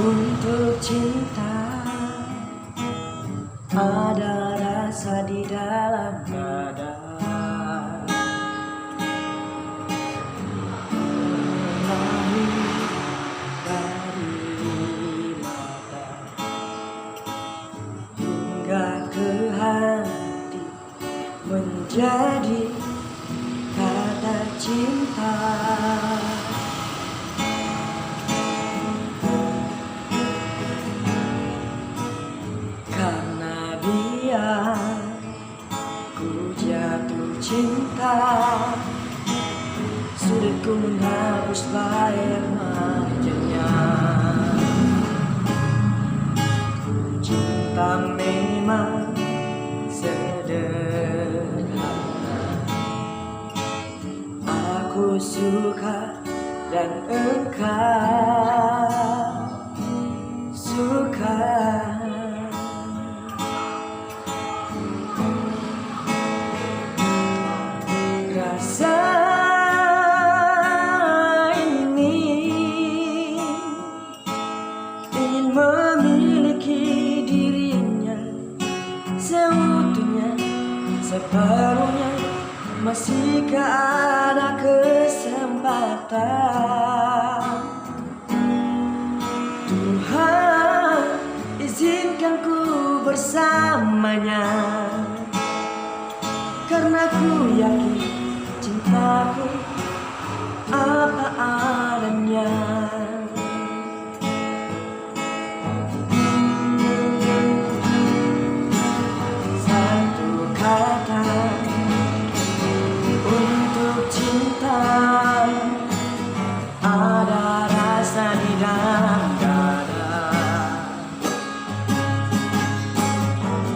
Untuk cinta ada rasa di dalam dada, lahir dari mata hingga ke hati, menjadi kata cinta. Ku jatuh cinta, sulit ku menghapus air matanya. Cinta memang sederhana, aku suka dan engkau suka. Rasa ini ingin memiliki dirinya seutuhnya, sepenuhnya. Masihkah ada kesempatan? Tuhan, izinkan ku bersamanya, karena ku yakin cintaku apa adanya. Satu kata untuk cinta, ada rasa di dalam dada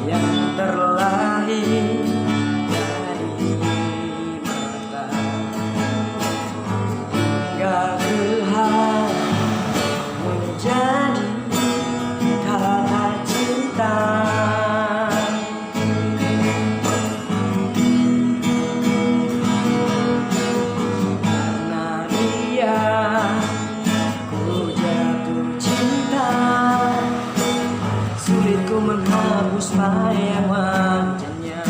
yang terlahir menjadi kata cinta. Karena dia ku jatuh cinta, sulit ku menghapus bayang wajahnya.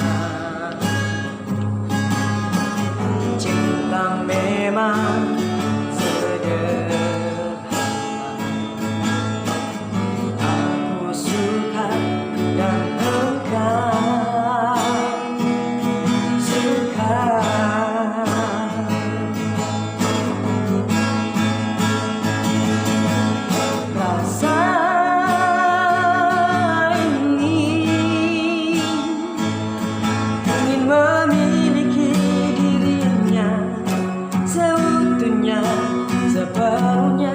Cinta memang sepenuhnya.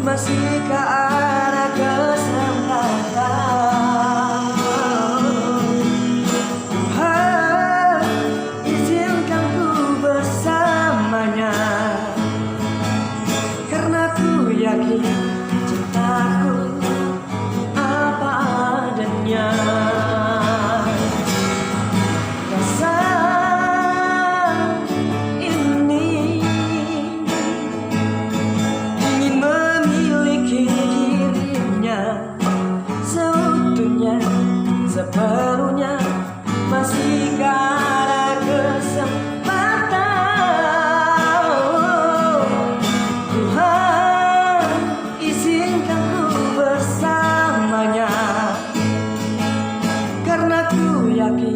Masihkah ada kesempatan? Tuhan, izinkan ku bersamanya, karena ku yakin cintaku apa adanya. Sepenuhnya masihkah ada kesempatan? Tuhan, izinkan ku bersamanya, karena ku yakin